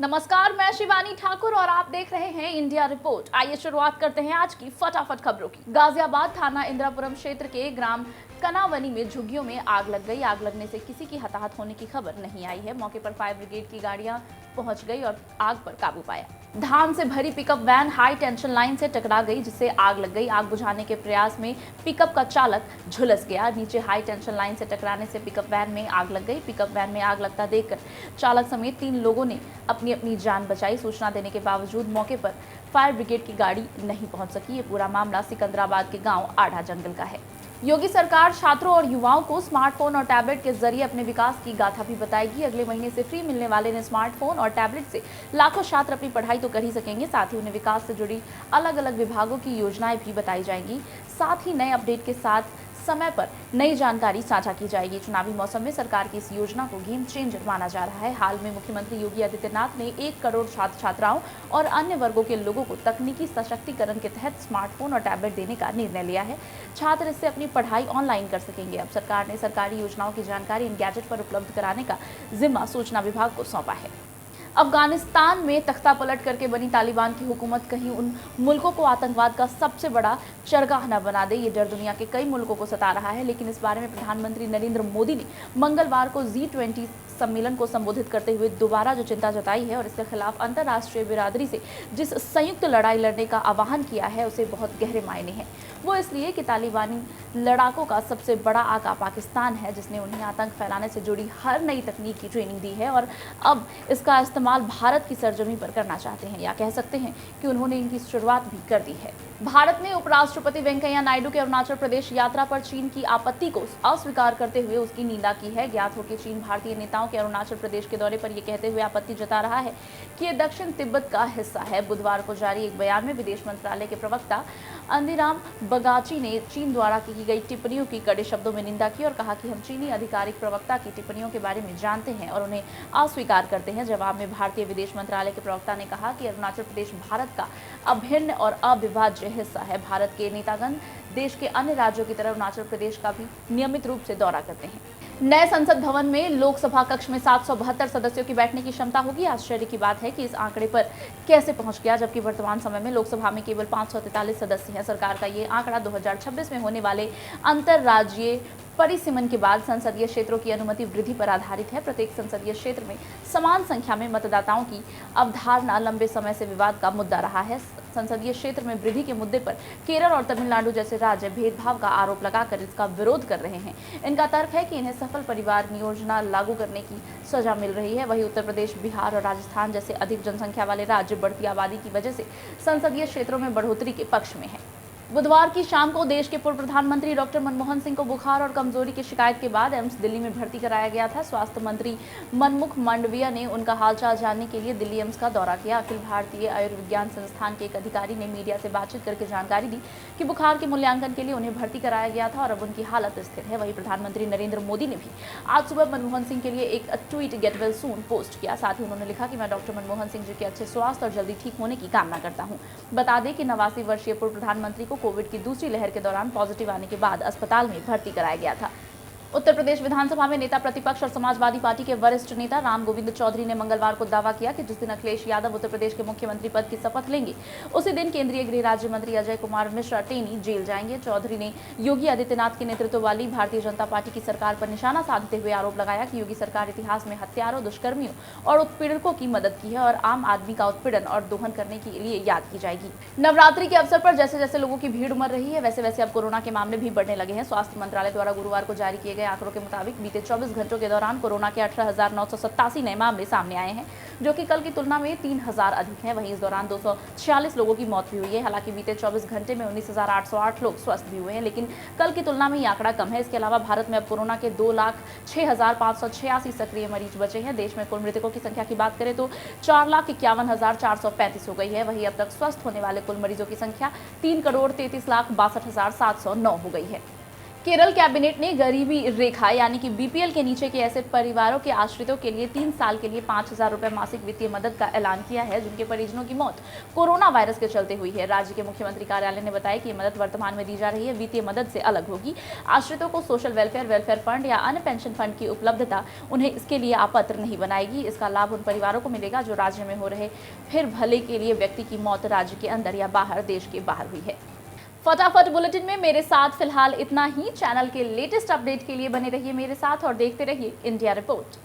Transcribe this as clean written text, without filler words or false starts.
नमस्कार, मैं शिवानी ठाकुर और आप देख रहे हैं इंडिया रिपोर्ट। आइए शुरुआत करते हैं आज की फटाफट खबरों की। गाजियाबाद थाना इंदिरापुरम क्षेत्र के ग्राम कनावनी में झुग्गियों में आग लग गई। आग लगने से किसी की हताहत होने की खबर नहीं आई है। मौके पर फायर ब्रिगेड की गाड़ियां पहुंच गई और आग पर काबू पाया। धान से भरी pickup van high tension line से टकरा गई, जिससे आग लग गई। आग बुझाने के प्रयास में पिकअप का चालक झुलस गया। नीचे हाई टेंशन लाइन से टकराने से पिकअप वैन में आग लग गई। पिकअप वैन में आग लगता देखकर चालक समेत 3 लोगों ने अपनी अपनी जान बचाई। सूचना देने के बावजूद मौके पर फायर ब्रिगेड की गाड़ी नहीं पहुंच सकी। ये पूरा मामला सिकंदराबाद के गांव आढ़ा जंगल का है। योगी सरकार छात्रों और युवाओं को स्मार्टफोन और टैबलेट के जरिए अपने विकास की गाथा भी बताएगी। अगले महीने से फ्री मिलने वाले इन स्मार्टफोन और टैबलेट से लाखों छात्र अपनी पढ़ाई तो कर ही सकेंगे, साथ ही उन्हें विकास से जुड़ी अलग अलग विभागों की योजनाएं भी बताई जाएंगी। साथ ही नए अपडेट के साथ समय पर नई जानकारी साझा की जाएगी। चुनावी मौसम में सरकार की इस योजना को गेम चेंजर माना जा रहा है। हाल में मुख्यमंत्री योगी आदित्यनाथ ने 1 करोड़ छात्र छात्राओं और अन्य वर्गों के लोगों को तकनीकी सशक्तिकरण के तहत स्मार्टफोन और टैबलेट देने का निर्णय लिया है। छात्र इससे अपनी पढ़ाई ऑनलाइन कर सकेंगे। अब सरकार ने सरकारी योजनाओं की जानकारी इन गैजेट पर उपलब्ध कराने का जिम्मा सूचना विभाग को सौंपा है। अफगानिस्तान में तख्ता पलट करके बनी तालिबान की हुकूमत कहीं उन मुल्कों को आतंकवाद का सबसे बड़ा चरगाह न बना दे, ये डर दुनिया के कई मुल्कों को सता रहा है। लेकिन इस बारे में प्रधानमंत्री नरेंद्र मोदी ने मंगलवार को G20 सम्मेलन को संबोधित करते हुए दोबारा जो चिंता जताई है और इसके खिलाफ अंतर्राष्ट्रीय बिरादरी से जिस संयुक्त लड़ाई लड़ने का आह्वान किया है, उसे बहुत गहरे मायने हैं। वो इसलिए कि तालिबानी लड़ाकों का सबसे बड़ा आका पाकिस्तान है, जिसने उन्हें आतंक फैलाने से जुड़ी हर नई तकनीक की ट्रेनिंग दी है और अब इसका इस्तेमाल भारत की सरजमी पर करना चाहते हैं, या कह सकते हैं कि उन्होंने इनकी शुरुआत भी कर दी है। भारत ने उपराष्ट्रपति वेंकैया नायडू के अरुणाचल प्रदेश यात्रा पर चीन की आपत्ति को अस्वीकार करते हुए उसकी निंदा की है। ज्ञात हो कि चीन भारतीय नेताओं के अरुणाचल प्रदेश के दौरे पर यह कहते हुए आपत्ति जता रहा है कि यह दक्षिण तिब्बत का हिस्सा है। बुधवार को जारी एक बयान में विदेश मंत्रालय के प्रवक्ता अंदिराम बगाची ने चीन द्वारा की गई टिप्पणियों की कड़े शब्दों में निंदा की और कहा कि हम चीनी आधिकारिक प्रवक्ता की टिप्पणियों के बारे में जानते हैं और उन्हें अस्वीकार करते हैं। जवाब में भारतीय विदेश मंत्रालय के प्रवक्ता ने कहा कि अरुणाचल प्रदेश भारत का अभिन्न और अविभाज्य हिस्सा है। भारत के नेतागण देश के अन्य राज्यों की तरह अरुणाचल प्रदेश का भी नियमित रूप से दौरा करते हैं। नए संसद भवन में लोकसभा कक्ष में 772 सदस्यों की बैठने की क्षमता होगी। आश्चर्य की बात है कि इस आंकड़े पर कैसे पहुंच गया, जबकि वर्तमान समय में लोकसभा में केवल 543 सदस्य हैं। सरकार का ये आंकड़ा 2026 में होने वाले अंतरराज्यीय परिसीमन के बाद संसदीय क्षेत्रों की अनुमति वृद्धि पर आधारित है। प्रत्येक संसदीय क्षेत्र में समान संख्या में मतदाताओं की अवधारणा लंबे समय से विवाद का मुद्दा रहा है। संसदीय क्षेत्र में वृद्धि के मुद्दे पर केरल और तमिलनाडु जैसे राज्य भेदभाव का आरोप लगाकर इसका विरोध कर रहे हैं। इनका तर्क है कि इन्हें सफल परिवार नियोजना लागू करने की सजा मिल रही है। वहीं उत्तर प्रदेश, बिहार और राजस्थान जैसे अधिक जनसंख्या वाले राज्य बढ़ती आबादी की वजह से संसदीय क्षेत्रों में बढ़ोतरी के पक्ष में है। बुधवार की शाम को देश के पूर्व प्रधानमंत्री डॉक्टर मनमोहन सिंह को बुखार और कमजोरी की शिकायत के बाद एम्स दिल्ली में भर्ती कराया गया था। स्वास्थ्य मंत्री मनमुख मांडविया ने उनका हालचाल जानने के लिए दिल्ली एम्स का दौरा किया। अखिल भारतीय आयुर्विज्ञान संस्थान के एक अधिकारी ने मीडिया से बातचीत करके जानकारी दी कि बुखार के मूल्यांकन के लिए उन्हें भर्ती कराया गया था और अब उनकी हालत स्थिर है। वहीं प्रधानमंत्री नरेंद्र मोदी ने भी आज सुबह मनमोहन सिंह के लिए एक tweet get well soon post किया। साथ ही उन्होंने लिखा कि मैं डॉक्टर मनमोहन सिंह जी के अच्छे स्वास्थ्य और जल्दी ठीक होने की कामना करता हूँ। बता दें कि 89 वर्षीय पूर्व प्रधानमंत्री को कोविड की दूसरी लहर के दौरान पॉजिटिव आने के बाद अस्पताल में भर्ती कराया गया था। उत्तर प्रदेश विधानसभा में नेता प्रतिपक्ष और समाजवादी पार्टी के वरिष्ठ नेता राम गोविंद चौधरी ने मंगलवार को दावा किया कि जिस दिन अखिलेश यादव उत्तर प्रदेश के मुख्यमंत्री पद की शपथ लेंगे, उसी दिन केंद्रीय गृह राज्य मंत्री अजय कुमार मिश्रा टेनी जेल जाएंगे। चौधरी ने योगी आदित्यनाथ के नेतृत्व वाली भारतीय जनता पार्टी की सरकार पर निशाना साधते हुए आरोप लगाया कि योगी सरकार इतिहास में हत्यारों, दुष्कर्मियों और उत्पीड़कों की मदद की है और आम आदमी का उत्पीड़न और दोहन करने के लिए याद की जाएगी। नवरात्रि के अवसर पर जैसे जैसे लोगों की भीड़ उमड़ रही है, वैसे वैसे अब कोरोना के मामले भी बढ़ने लगे हैं। स्वास्थ्य मंत्रालय द्वारा गुरुवार को जारी किए गए आंकड़ों के मुताबिक बीते 24 घंटों के दौरान कोरोना के 18,987 नए मामले सामने आए हैं, जो कि कल की तुलना में 3,000 अधिक हैं। वहीं इस दौरान 246 लोगों की मौत भी हुई है। हालांकि बीते 24 घंटे में 19,808 लोग स्वस्थ भी हुए हैं, लेकिन कल की तुलना में ये आंकड़ा कम है। इसके अलावा भारत में अब कोरोना के 2,06,586 सक्रिय मरीज बचे हैं। देश में कुल मृतकों की संख्या की बात करें तो 4,51,435 हो गई है। वहीं अब तक स्वस्थ होने वाले कुल मरीजों की संख्या 3,33,62,709 हो गई है। केरल कैबिनेट ने गरीबी रेखा यानी कि बीपीएल के नीचे के ऐसे परिवारों के आश्रितों के लिए 3 साल के लिए 5,000 रुपए मासिक वित्तीय मदद का ऐलान किया है, जिनके परिजनों की मौत कोरोना वायरस के चलते हुई है। राज्य के मुख्यमंत्री कार्यालय ने बताया कि ये मदद वर्तमान में दी जा रही है वित्तीय मदद से अलग होगी। आश्रितों को सोशल वेलफेयर फंड या अन्य पेंशन फंड की उपलब्धता उन्हें इसके लिए अपात्र नहीं बनाएगी। इसका लाभ उन परिवारों को मिलेगा जो राज्य में हो रहे फिर भले के लिए व्यक्ति की मौत राज्य के अंदर या बाहर, देश के बाहर हुई है। फटाफट बुलेटिन में मेरे साथ फिलहाल इतना ही। चैनल के लेटेस्ट अपडेट के लिए बने रहिए मेरे साथ और देखते रहिए इंडिया रिपोर्ट।